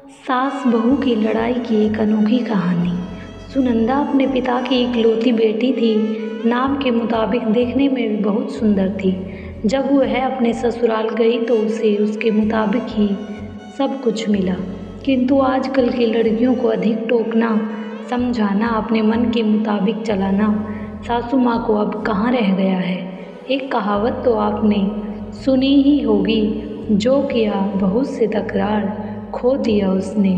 सास बहू की लड़ाई की एक अनोखी कहानी। सुनंदा अपने पिता की इकलौती बेटी थी। नाम के मुताबिक देखने में भी बहुत सुंदर थी। जब वह अपने ससुराल गई तो उसे उसके मुताबिक ही सब कुछ मिला। किंतु आजकल की लड़कियों को अधिक टोकना, समझाना, अपने मन के मुताबिक चलाना सासू माँ को अब कहाँ रह गया है। एक कहावत तो आपने सुनी ही होगी, जो किया बहू से तकरार, खो दिया उसने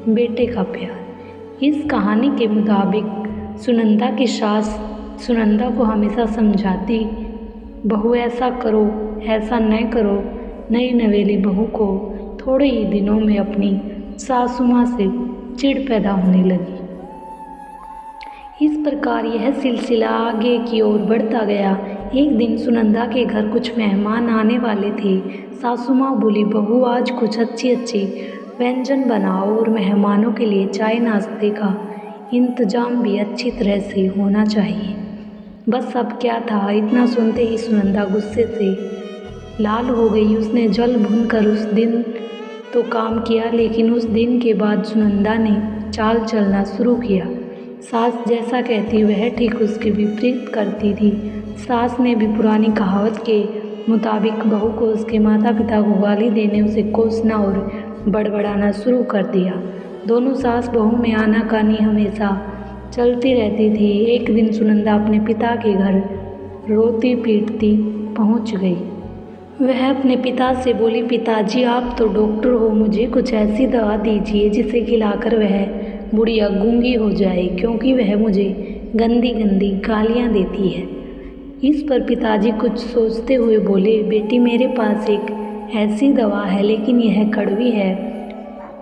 बेटे का प्यार। इस कहानी के मुताबिक सुनंदा की सास सुनंदा को हमेशा समझाती, बहू ऐसा करो, ऐसा न करो। नई नवेली बहू को थोड़े ही दिनों में अपनी सासू माँ से चिढ़ पैदा होने लगी। इस प्रकार यह सिलसिला आगे की ओर बढ़ता गया। एक दिन सुनंदा के घर कुछ मेहमान आने वाले थे। सासू माँ बोली, बहू आज कुछ अच्छी व्यंजन बनाओ और मेहमानों के लिए चाय नाश्ते का इंतजाम भी अच्छी तरह से होना चाहिए। बस अब क्या था, इतना सुनते ही सुनंदा गुस्से से लाल हो गई। उसने जल भून कर उस दिन तो काम किया, लेकिन उस दिन के बाद सुनंदा ने चाल चलना शुरू किया। सास जैसा कहती वह ठीक उसके विपरीत करती थी। सास ने भी पुरानी कहावत के मुताबिक बहू को उसके माता पिता को गाली देने, उसे कोसना और बड़बड़ाना शुरू कर दिया। दोनों सास बहू में आनाकानी हमेशा चलती रहती थी। एक दिन सुनंदा अपने पिता के घर रोती पीटती पहुंच गई। वह अपने पिता से बोली, पिताजी आप तो डॉक्टर हो, मुझे कुछ ऐसी दवा दीजिए जिसे खिलाकर वह बुढ़िया गूंगी हो जाए, क्योंकि वह मुझे गंदी गंदी गालियाँ देती है। इस पर पिताजी कुछ सोचते हुए बोले, बेटी मेरे पास एक ऐसी दवा है, लेकिन यह कड़वी है,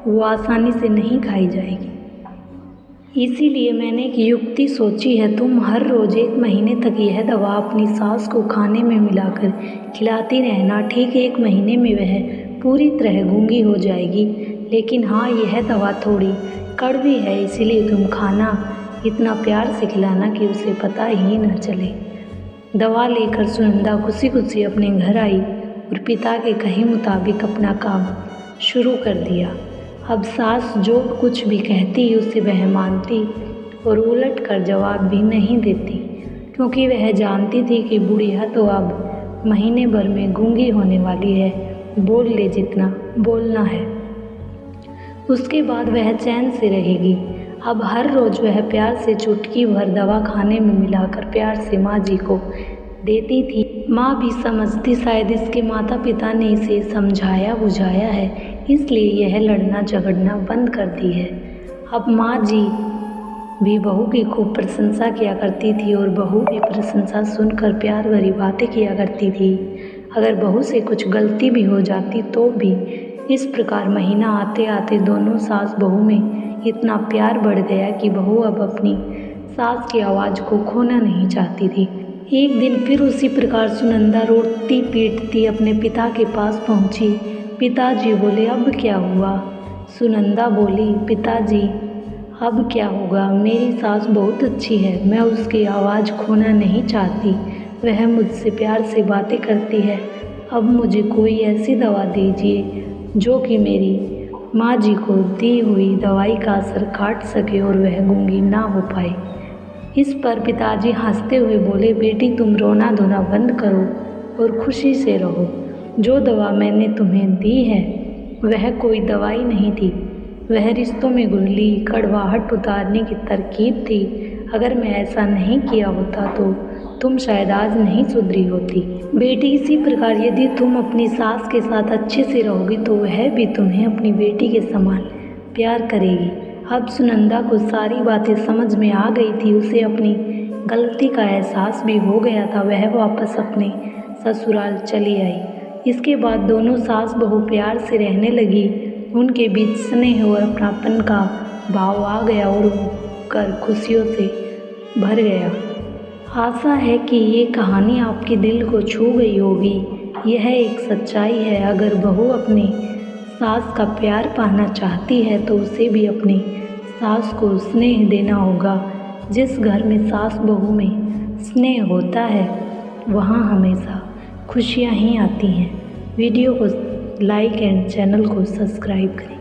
वो आसानी से नहीं खाई जाएगी। इसीलिए मैंने एक युक्ति सोची है। तुम हर रोज़ 1 महीने तक यह दवा अपनी सास को खाने में मिलाकर खिलाती रहना। ठीक 1 महीने में वह पूरी तरह गूंगी हो जाएगी। लेकिन हाँ, यह दवा थोड़ी कड़वी है, इसीलिए तुम खाना इतना प्यार से खिलाना कि उसे पता ही न चले। दवा लेकर सुनंदा खुशी खुशी अपने घर आई और पिता के कहे मुताबिक अपना काम शुरू कर दिया। अब सास जो कुछ भी कहती उसे वह मानती और उलट कर जवाब भी नहीं देती, क्योंकि वह जानती थी कि बुढ़िया तो अब महीने भर में गूंगी होने वाली है, बोल ले जितना बोलना है, उसके बाद वह चैन से रहेगी। अब हर रोज़ वह प्यार से चुटकी भर दवा खाने में मिलाकर प्यार से माँ जी को देती थी। माँ भी समझती शायद इसके माता पिता ने इसे समझाया बुझाया है, इसलिए यह लड़ना झगड़ना बंद कर दी है। अब माँ जी भी बहू की खूब प्रशंसा किया करती थी और बहू भी प्रशंसा सुनकर प्यार भरी बातें किया करती थी। अगर बहू से कुछ गलती भी हो जाती तो भी। इस प्रकार महीना आते आते दोनों सास बहू में इतना प्यार बढ़ गया कि बहू अब अपनी सास की आवाज़ को खोना नहीं चाहती थी। एक दिन फिर उसी प्रकार सुनंदा रोती पीटती अपने पिता के पास पहुंची। पिताजी बोले, अब क्या हुआ? सुनंदा बोली, पिताजी अब क्या होगा, मेरी सास बहुत अच्छी है, मैं उसकी आवाज़ खोना नहीं चाहती, वह मुझसे प्यार से बातें करती है। अब मुझे कोई ऐसी दवा दीजिए जो कि मेरी माँ जी को दी हुई दवाई का असर काट सके और वह गूंगी ना हो पाए। इस पर पिताजी हंसते हुए बोले, बेटी तुम रोना धोना बंद करो और खुशी से रहो। जो दवा मैंने तुम्हें दी है वह कोई दवाई नहीं थी, वह रिश्तों में गुठली कड़वाहट उतारने की तरकीब थी। अगर मैं ऐसा नहीं किया होता तो तुम शायद आज नहीं सुधरी होती। बेटी इसी प्रकार यदि तुम अपनी सास के साथ अच्छे से रहोगी तो वह भी तुम्हें अपनी बेटी के समान प्यार करेगी। अब सुनंदा को सारी बातें समझ में आ गई थी, उसे अपनी गलती का एहसास भी हो गया था। वह वापस अपने ससुराल चली आई। इसके बाद दोनों सास बहू प्यार से रहने लगी। उनके बीच स्नेह और अपनापन का भाव आ गया और घर खुशियों से भर गया। आशा है कि ये कहानी आपके दिल को छू गई होगी। यह एक सच्चाई है, अगर बहू अपने सास का प्यार पाना चाहती है तो उसे भी अपने सास को स्नेह देना होगा। जिस घर में सास बहू में स्नेह होता है वहाँ हमेशा खुशियाँ ही आती हैं। वीडियो को लाइक एंड चैनल को सब्सक्राइब करें।